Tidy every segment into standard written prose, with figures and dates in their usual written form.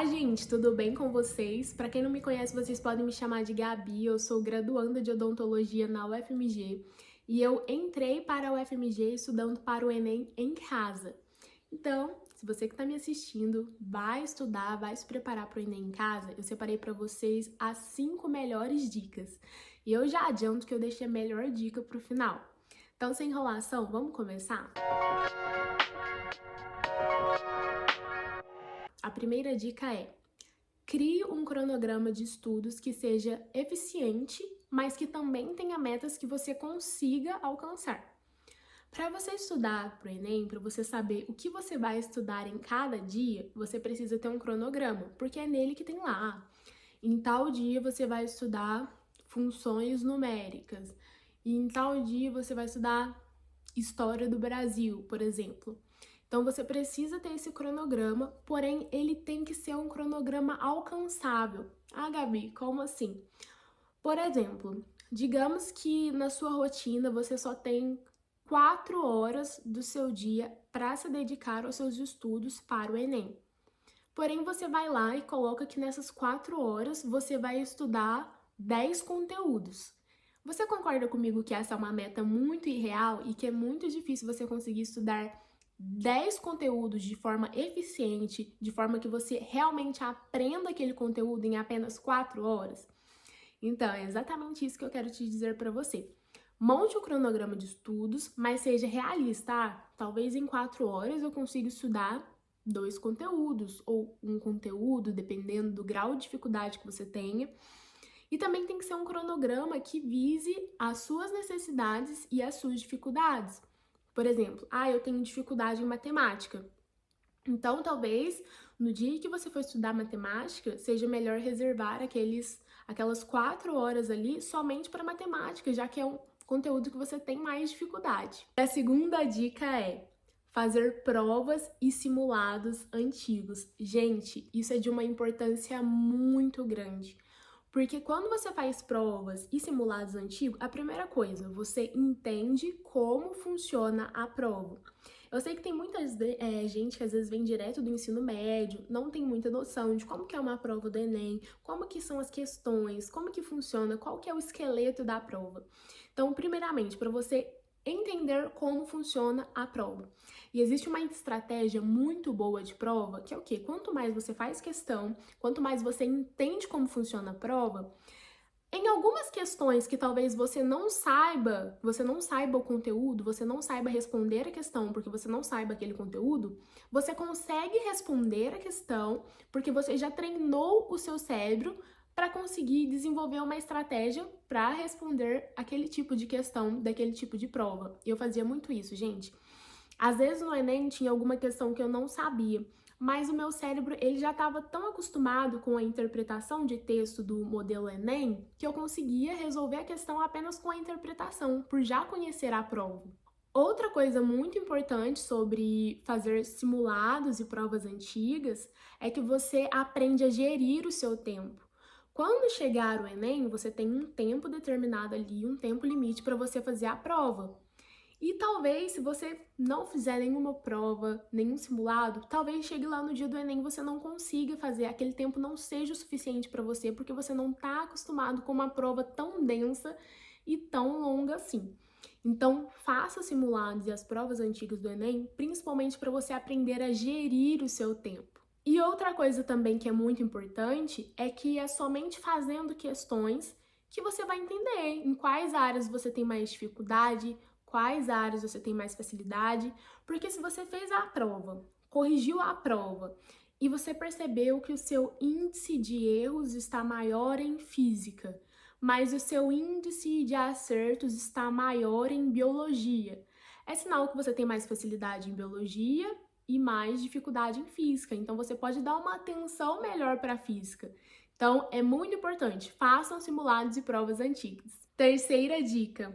Olá, gente, tudo bem com vocês? Para quem não me conhece, vocês podem me chamar de Gabi. Eu sou graduanda de odontologia na UFMG e eu entrei para a UFMG estudando para o Enem em casa. Então, se você que está me assistindo vai estudar, vai se preparar para o Enem em casa, eu separei para vocês as 5 melhores dicas. E eu já adianto que eu deixei a melhor dica para o final. Então, sem enrolação, vamos começar? A primeira dica é: crie um cronograma de estudos que seja eficiente, mas que também tenha metas que você consiga alcançar. Para você estudar para o Enem, para você saber o que você vai estudar em cada dia, você precisa ter um cronograma, porque é nele que tem lá. Em tal dia você vai estudar funções numéricas, e em tal dia você vai estudar história do Brasil, por exemplo. Então você precisa ter esse cronograma, porém ele tem que ser um cronograma alcançável. Ah, Gabi, como assim? Por exemplo, digamos que na sua rotina você só tem 4 horas do seu dia para se dedicar aos seus estudos para o Enem. Porém, você vai lá e coloca que nessas 4 horas você vai estudar 10 conteúdos. Você concorda comigo que essa é uma meta muito irreal e que é muito difícil você conseguir estudar 10 conteúdos de forma eficiente, de forma que você realmente aprenda aquele conteúdo em apenas 4 horas? Então, é exatamente isso que eu quero te dizer para você. Monte um cronograma de estudos, mas seja realista. Talvez em 4 horas eu consiga estudar 2 conteúdos ou um conteúdo, dependendo do grau de dificuldade que você tenha. E também tem que ser um cronograma que vise as suas necessidades e as suas dificuldades. Por exemplo, eu tenho dificuldade em matemática. Então, talvez no dia que você for estudar matemática, seja melhor reservar aquelas 4 horas ali somente para matemática, já que é um conteúdo que você tem mais dificuldade. A segunda dica é fazer provas e simulados antigos. Gente, isso é de uma importância muito grande. Porque quando você faz provas e simulados antigos, a primeira coisa, você entende como funciona a prova. Eu sei que tem muita gente que às vezes vem direto do ensino médio, não tem muita noção de como que é uma prova do Enem, como que são as questões, como que funciona, qual que é o esqueleto da prova. Então, primeiramente, para você entender como funciona a prova. E existe uma estratégia muito boa de prova, que é o quê? Quanto mais você faz questão, quanto mais você entende como funciona a prova, em algumas questões que talvez você não saiba o conteúdo, você não saiba responder a questão porque você não saiba aquele conteúdo, você consegue responder a questão porque você já treinou o seu cérebro para conseguir desenvolver uma estratégia para responder aquele tipo de questão, daquele tipo de prova. Eu fazia muito isso, gente. Às vezes no Enem tinha alguma questão que eu não sabia, mas o meu cérebro ele já estava tão acostumado com a interpretação de texto do modelo Enem que eu conseguia resolver a questão apenas com a interpretação, por já conhecer a prova. Outra coisa muito importante sobre fazer simulados e provas antigas é que você aprende a gerir o seu tempo. Quando chegar o Enem, você tem um tempo determinado ali, um tempo limite para você fazer a prova. E talvez, se você não fizer nenhuma prova, nenhum simulado, talvez chegue lá no dia do Enem e você não consiga fazer, aquele tempo não seja o suficiente para você, porque você não está acostumado com uma prova tão densa e tão longa assim. Então, faça os simulados e as provas antigas do Enem, principalmente para você aprender a gerir o seu tempo. E outra coisa também que é muito importante é que é somente fazendo questões que você vai entender em quais áreas você tem mais dificuldade, quais áreas você tem mais facilidade, porque se você fez a prova, corrigiu a prova e você percebeu que o seu índice de erros está maior em física, mas o seu índice de acertos está maior em biologia, é sinal que você tem mais facilidade em biologia e mais dificuldade em física, então você pode dar uma atenção melhor para a física. Então, é muito importante, façam simulados e provas antigas. Terceira dica: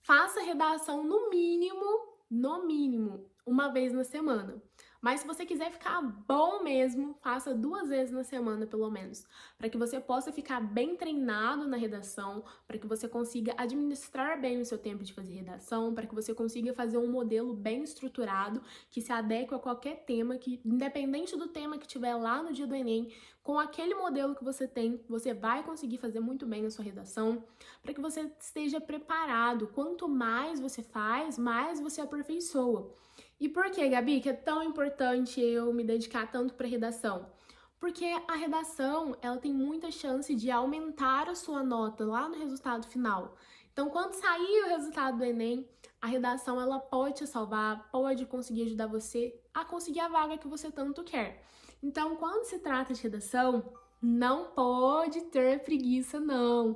faça redação no mínimo, uma vez na semana. Mas se você quiser ficar bom mesmo, faça 2 vezes na semana, pelo menos, para que você possa ficar bem treinado na redação, para que você consiga administrar bem o seu tempo de fazer redação, para que você consiga fazer um modelo bem estruturado, que se adeque a qualquer tema, que independente do tema que tiver lá no dia do Enem, com aquele modelo que você tem, você vai conseguir fazer muito bem a sua redação, para que você esteja preparado. Quanto mais você faz, mais você aperfeiçoa. E por que, Gabi, que é tão importante eu me dedicar tanto para redação? Porque a redação, ela tem muita chance de aumentar a sua nota lá no resultado final. Então, quando sair o resultado do Enem, a redação ela pode te salvar, pode conseguir ajudar você a conseguir a vaga que você tanto quer. Então, quando se trata de redação, não pode ter preguiça, não.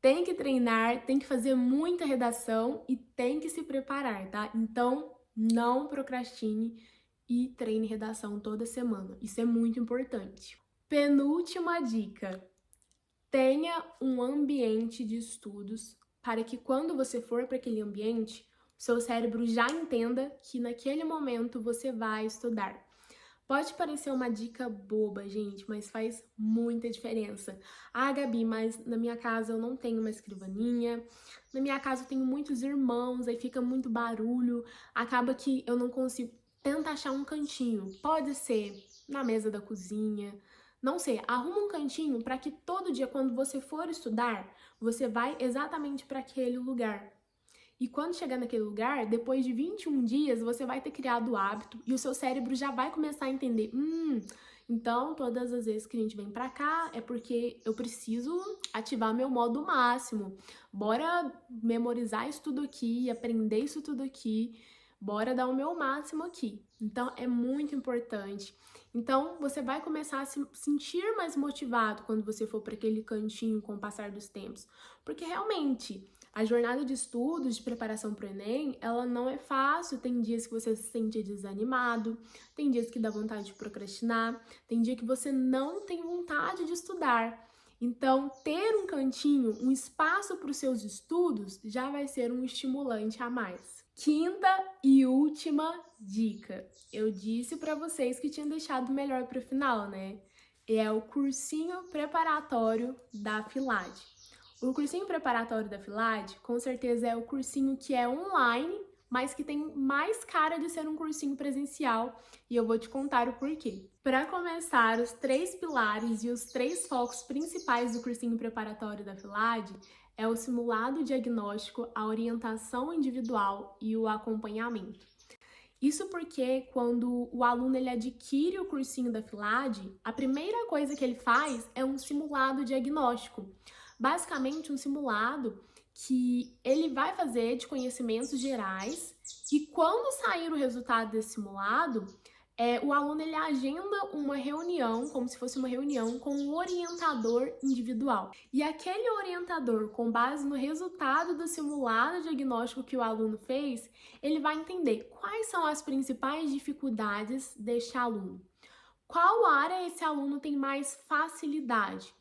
Tem que treinar, tem que fazer muita redação e tem que se preparar, tá? Então, não procrastine e treine redação toda semana. Isso é muito importante. Penúltima dica: tenha um ambiente de estudos para que quando você for para aquele ambiente, o seu cérebro já entenda que naquele momento você vai estudar. Pode parecer uma dica boba, gente, mas faz muita diferença. Ah, Gabi, mas na minha casa eu não tenho uma escrivaninha, na minha casa eu tenho muitos irmãos, aí fica muito barulho, acaba que eu não consigo. Tenta achar um cantinho. Pode ser na mesa da cozinha, não sei, arruma um cantinho para que todo dia, quando você for estudar, você vai exatamente para aquele lugar. E quando chegar naquele lugar, depois de 21 dias, você vai ter criado o hábito e o seu cérebro já vai começar a entender. Então todas as vezes que a gente vem pra cá é porque eu preciso ativar meu modo máximo. Bora memorizar isso tudo aqui, aprender isso tudo aqui. Bora dar o meu máximo aqui. Então é muito importante. Então você vai começar a se sentir mais motivado quando você for para aquele cantinho com o passar dos tempos. Porque realmente a jornada de estudos, de preparação para o Enem, ela não é fácil. Tem dias que você se sente desanimado, tem dias que dá vontade de procrastinar, tem dia que você não tem vontade de estudar. Então, ter um cantinho, um espaço para os seus estudos, já vai ser um estimulante a mais. Quinta e última dica. Eu disse para vocês que tinha deixado o melhor para o final, né? É o cursinho preparatório da FILAD. O cursinho preparatório da FILAD, com certeza, é o cursinho que é online, mas que tem mais cara de ser um cursinho presencial, e eu vou te contar o porquê. Para começar, os 3 pilares e os 3 focos principais do cursinho preparatório da FILAD é o simulado diagnóstico, a orientação individual e o acompanhamento. Isso porque quando o aluno ele adquire o cursinho da FILAD, a primeira coisa que ele faz é um simulado diagnóstico. Basicamente, um simulado que ele vai fazer de conhecimentos gerais e quando sair o resultado desse simulado, o aluno ele agenda uma reunião, como se fosse uma reunião com um orientador individual. E aquele orientador, com base no resultado do simulado diagnóstico que o aluno fez, ele vai entender quais são as principais dificuldades deste aluno. Qual área esse aluno tem mais facilidade?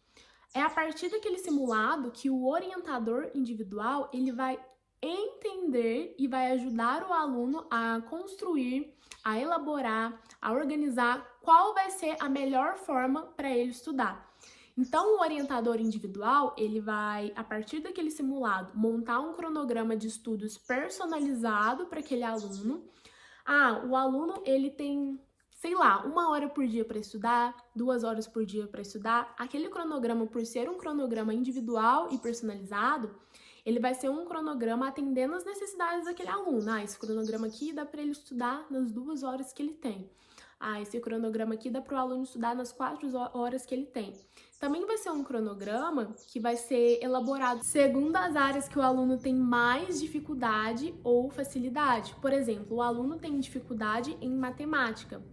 É a partir daquele simulado que o orientador individual ele vai entender e vai ajudar o aluno a construir, a elaborar, a organizar qual vai ser a melhor forma para ele estudar. Então, o orientador individual, ele vai, a partir daquele simulado, montar um cronograma de estudos personalizado para aquele aluno. O aluno, ele tem, sei lá, 1 hora por dia para estudar, 2 horas por dia para estudar. Aquele cronograma, por ser um cronograma individual e personalizado, ele vai ser um cronograma atendendo às necessidades daquele aluno. Esse cronograma aqui dá para ele estudar nas 2 horas que ele tem. Esse cronograma aqui dá para o aluno estudar nas 4 horas que ele tem. Também vai ser um cronograma que vai ser elaborado segundo as áreas que o aluno tem mais dificuldade ou facilidade. Por exemplo, o aluno tem dificuldade em matemática,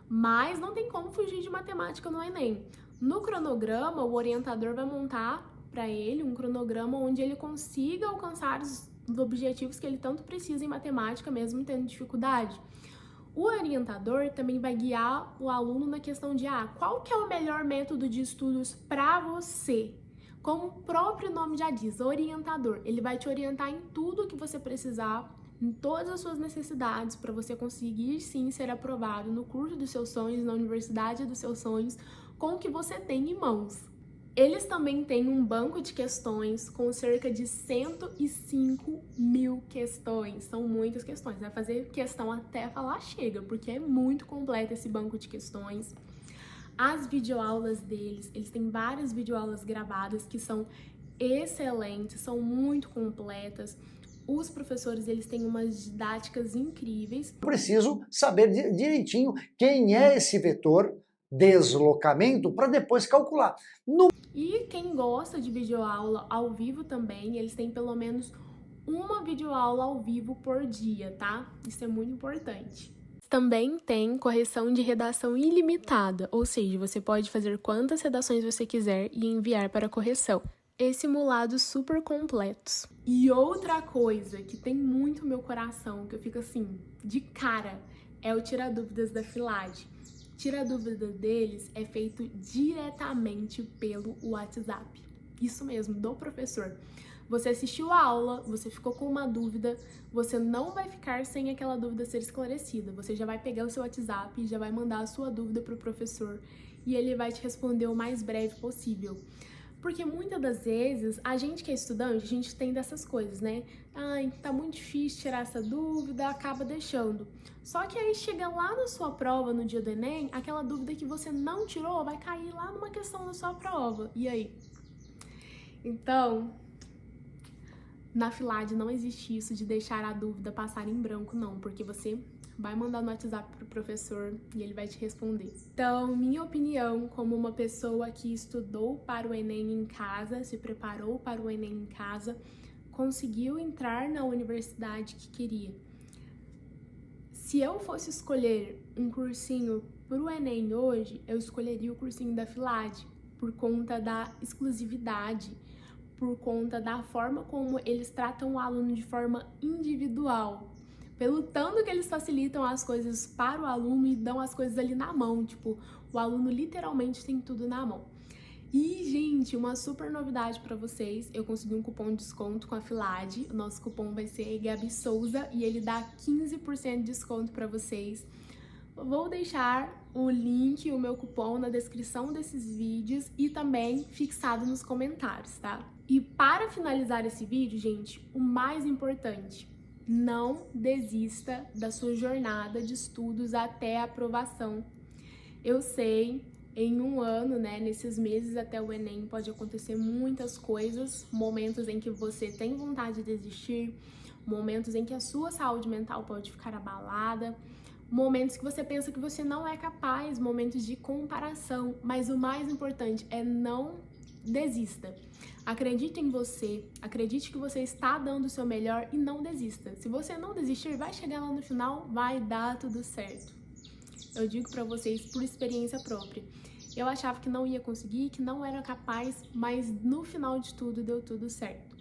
mas não tem como fugir de matemática no Enem. No cronograma, o orientador vai montar para ele um cronograma onde ele consiga alcançar os objetivos que ele tanto precisa em matemática, mesmo tendo dificuldade. O orientador também vai guiar o aluno na questão de qual que é o melhor método de estudos para você. Como o próprio nome já diz, orientador. Ele vai te orientar em tudo que você precisar em todas as suas necessidades para você conseguir sim ser aprovado no curso dos seus sonhos, na universidade dos seus sonhos, com o que você tem em mãos. Eles também têm um banco de questões com cerca de 105 mil questões. São muitas questões, vai fazer questão até falar chega, porque é muito completo esse banco de questões. As videoaulas deles, eles têm várias videoaulas gravadas que são excelentes, são muito completas. Os professores, eles têm umas didáticas incríveis. Preciso saber direitinho quem é esse vetor deslocamento para depois calcular. E quem gosta de videoaula ao vivo também, eles têm pelo menos uma videoaula ao vivo por dia, tá? Isso é muito importante. Também tem correção de redação ilimitada, ou seja, você pode fazer quantas redações você quiser e enviar para correção. E simulados super completos. E outra coisa que tem muito meu coração, que eu fico assim, de cara, é o Tira Dúvidas da Filade. Tira Dúvidas deles é feito diretamente pelo WhatsApp. Isso mesmo, do professor. Você assistiu a aula, você ficou com uma dúvida, você não vai ficar sem aquela dúvida ser esclarecida. Você já vai pegar o seu WhatsApp e já vai mandar a sua dúvida para o professor e ele vai te responder o mais breve possível. Porque muitas das vezes, a gente que é estudante, a gente tem dessas coisas, né? Ai, tá muito difícil tirar essa dúvida, acaba deixando. Só que aí chega lá na sua prova, no dia do Enem, aquela dúvida que você não tirou vai cair lá numa questão da sua prova. E aí? Então, na Filade não existe isso de deixar a dúvida passar em branco, não, porque você vai mandar no WhatsApp pro professor e ele vai te responder. Então, minha opinião, como uma pessoa que estudou para o Enem em casa, se preparou para o Enem em casa, conseguiu entrar na universidade que queria. Se eu fosse escolher um cursinho pro Enem hoje, eu escolheria o cursinho da Filade, por conta da exclusividade, por conta da forma como eles tratam o aluno de forma individual. Pelo tanto que eles facilitam as coisas para o aluno e dão as coisas ali na mão, tipo, o aluno literalmente tem tudo na mão. E, gente, uma super novidade para vocês, eu consegui um cupom de desconto com a Filade, o nosso cupom vai ser Gabi Souza e ele dá 15% de desconto para vocês. Vou deixar o link, o meu cupom na descrição desses vídeos e também fixado nos comentários, tá? E para finalizar esse vídeo, gente, o mais importante, não desista da sua jornada de estudos até a aprovação. Eu sei, em um ano, né, nesses meses até o Enem, pode acontecer muitas coisas, momentos em que você tem vontade de desistir, momentos em que a sua saúde mental pode ficar abalada, momentos que você pensa que você não é capaz, momentos de comparação, mas o mais importante é não desista. Acredite em você, acredite que você está dando o seu melhor e não desista. Se você não desistir, vai chegar lá no final, vai dar tudo certo. Eu digo pra vocês por experiência própria. Eu achava que não ia conseguir, que não era capaz, mas no final de tudo deu tudo certo.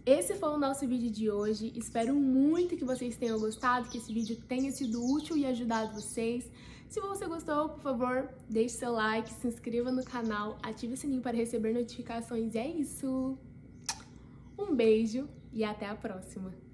Esse foi o nosso vídeo de hoje, espero muito que vocês tenham gostado, que esse vídeo tenha sido útil e ajudado vocês. Se você gostou, por favor, deixe seu like, se inscreva no canal, ative o sininho para receber notificações e é isso! Um beijo e até a próxima!